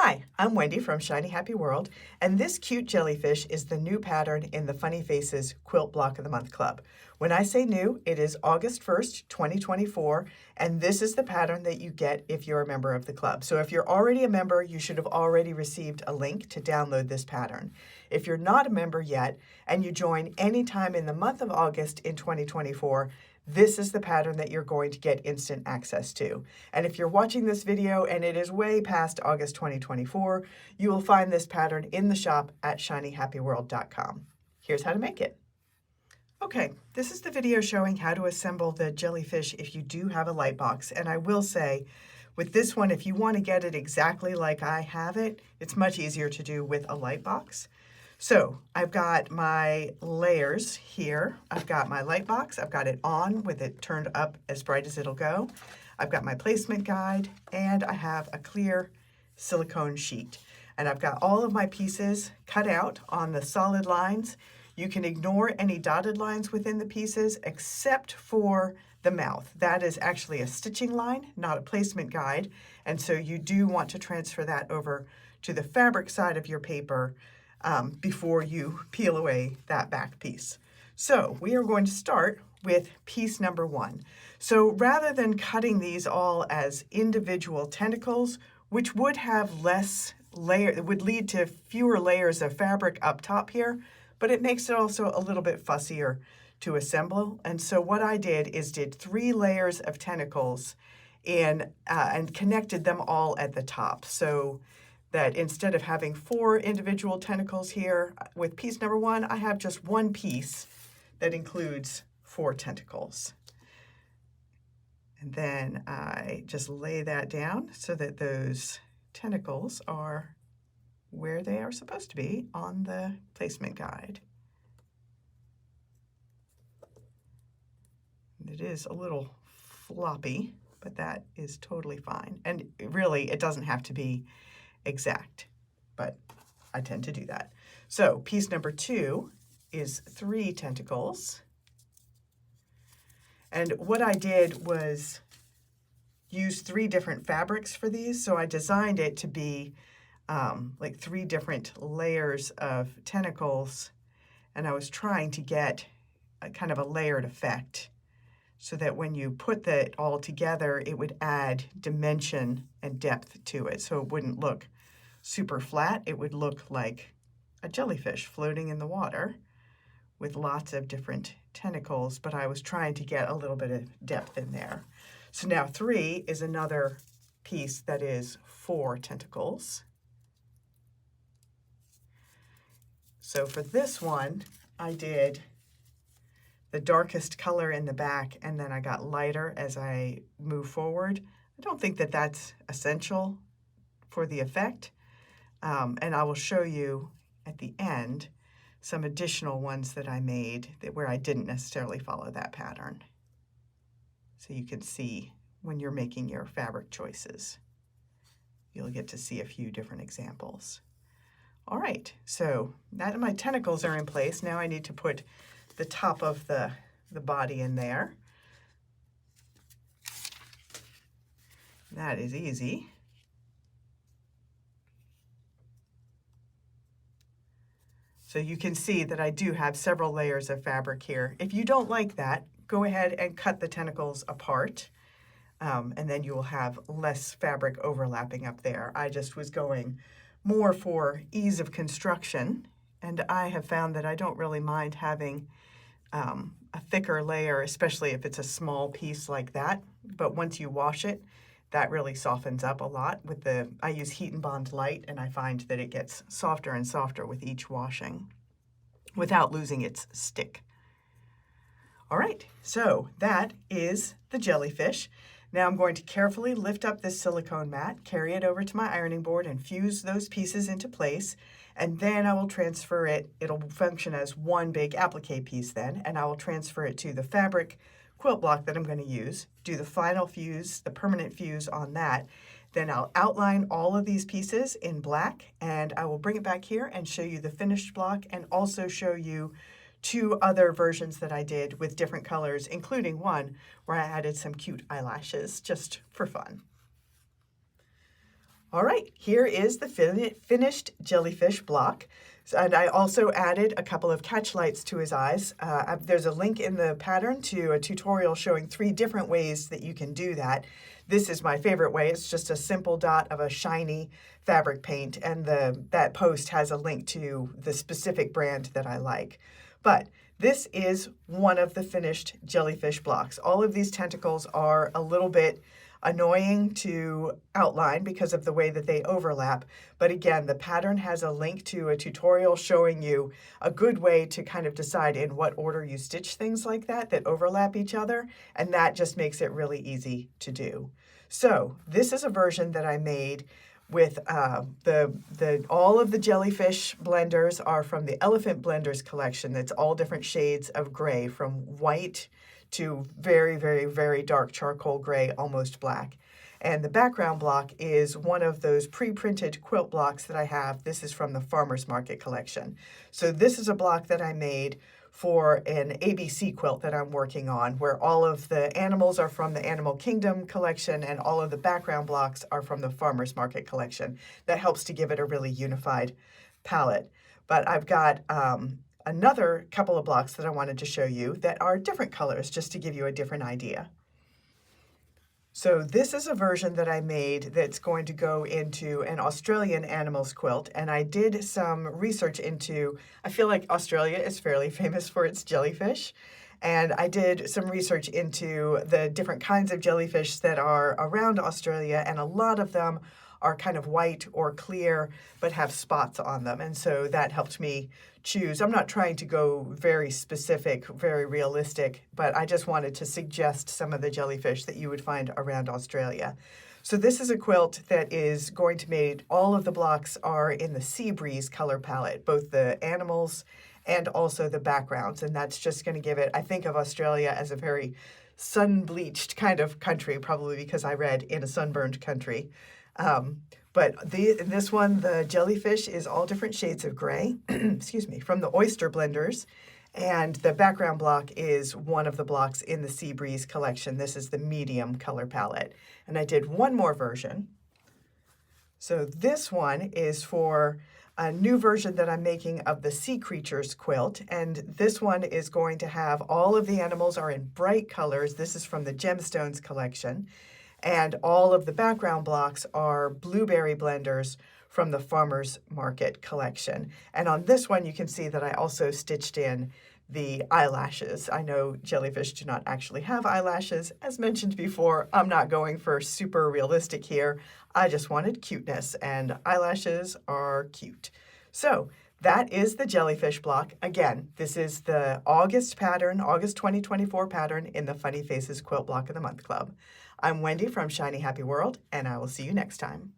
Hi, I'm Wendy from Shiny Happy World, and this cute jellyfish is the new pattern in the Funny Faces Quilt Block of the Month Club. When I say new, it is August 1st, 2024, and this is the pattern that you get if you're a member of the club. So if you're already a member, you should have already received a link to download this pattern. If you're not a member yet, and you join anytime in the month of August in 2024, this is the pattern that you're going to get instant access to. And if you're watching this video and it is way past August 2024, you will find this pattern in the shop at shinyhappyworld.com. Here's how to make it. Okay, this is the video showing how to assemble the jellyfish if you do have a Lightbox. And I will say, with this one, if you want to get it exactly like I have it, it's much easier to do with a Lightbox. So I've got my layers here. I've got my Lightbox. I've got it on with it turned up as bright as it'll go. I've got my placement guide, and I have a clear silicone sheet. And I've got all of my pieces cut out on the solid lines. You can ignore any dotted lines within the pieces except for the mouth. That is actually a stitching line, not a placement guide. And so you do want to transfer that over to the fabric side of your paper before you peel away that back piece. So we are going to start with piece number 1. So rather than cutting these all as individual tentacles, which would have less layer, it would lead to fewer layers of fabric up top here, but it makes it also a little bit fussier to assemble. And so what I did is did 3 layers of tentacles and connected them all at the top. So that instead of having 4 individual tentacles here, with piece number 1, I have just one piece that includes 4 tentacles. And then I just lay that down so that those tentacles are where they are supposed to be on the placement guide. It is a little floppy, but that is totally fine. And really, it doesn't have to be exact, but I tend to do that. So piece number 2 is 3 tentacles. And what I did was use 3 different fabrics for these. So I designed it to be like 3 different layers of tentacles. And I was trying to get a kind of a layered effect so that when you put that all together, it would add dimension and depth to it. So it wouldn't look super flat. It would look like a jellyfish floating in the water with lots of different tentacles, but I was trying to get a little bit of depth in there. So now 3 is another piece that is 4 tentacles. So for this one, I did the darkest color in the back, and then I got lighter as I move forward. I don't think that that's essential for the effect. And I will show you at the end some additional ones that I made where I didn't necessarily follow that pattern. So you can see when you're making your fabric choices, you'll get to see a few different examples. All right, so now that my tentacles are in place, now I need to put the top of the body in there. That is easy. So you can see that I do have several layers of fabric here. If you don't like that, go ahead and cut the tentacles apart, and then you will have less fabric overlapping up there. I just was going more for ease of construction, and I have found that I don't really mind having a thicker layer, especially if it's a small piece like that. But once you wash it, that really softens up a lot. I use Heat and Bond Light, and I find that it gets softer and softer with each washing without losing its stick. All right, so that is the jellyfish. Now I'm going to carefully lift up this silicone mat, carry it over to my ironing board, and fuse those pieces into place. And then I will transfer it. It'll function as one big applique piece then, and I will transfer it to the fabric quilt block that I'm going to use, do the final fuse, the permanent fuse on that. Then I'll outline all of these pieces in black, and I will bring it back here and show you the finished block, and also show you 2 other versions that I did with different colors, including one where I added some cute eyelashes just for fun. All right, here is the finished jellyfish block. And I also added a couple of catch lights to his eyes. There's a link in the pattern to a tutorial showing 3 different ways that you can do that. This is my favorite way. It's just a simple dot of a shiny fabric paint, and that post has a link to the specific brand that I like. But this is one of the finished jellyfish blocks. All of these tentacles are a little bit annoying to outline because of the way that they overlap. But again, the pattern has a link to a tutorial showing you a good way to kind of decide in what order you stitch things like that overlap each other, and that just makes it really easy to do. So this is a version that I made with all of the jellyfish blenders are from the Elephant Blenders collection. That's all different shades of gray, from white to very, very, very dark charcoal gray, almost black. And the background block is one of those pre-printed quilt blocks that I have. This is from the Farmer's Market collection. So this is a block that I made for an ABC quilt that I'm working on, where all of the animals are from the Animal Kingdom collection and all of the background blocks are from the Farmer's Market collection. That helps to give it a really unified palette. But I've got another couple of blocks that I wanted to show you that are different colors, just to give you a different idea. So this is a version that I made that's going to go into an Australian animals quilt, and I did some research into, I feel like Australia is fairly famous for its jellyfish, and I did some research into the different kinds of jellyfish that are around Australia, and a lot of them are kind of white or clear but have spots on them, and so that helped me choose. I'm not trying to go very specific, very realistic, but I just wanted to suggest some of the jellyfish that you would find around Australia. So this is a quilt that is going to make, all of the blocks are in the Sea Breeze color palette, both the animals and also the backgrounds, and that's just going to give it, I think of Australia as a very sun-bleached kind of country, probably because I read In a Sunburned Country. But in this one, the jellyfish is all different shades of gray, excuse me, from the Oyster Blenders. And the background block is one of the blocks in the Sea Breeze collection. This is the medium color palette. And I did one more version. So this one is for a new version that I'm making of the Sea Creatures quilt. And this one is going to have all of the animals are in bright colors. This is from the Gemstones collection. And all of the background blocks are blueberry blenders from the Farmer's Market collection. And on this one, you can see that I also stitched in the eyelashes. I know jellyfish do not actually have eyelashes. As mentioned before, I'm not going for super realistic here. I just wanted cuteness, and eyelashes are cute. So that is the jellyfish block. Again, this is the August pattern, August 2024 pattern in the Funny Faces Quilt Block of the Month Club. I'm Wendy from Shiny Happy World, and I will see you next time.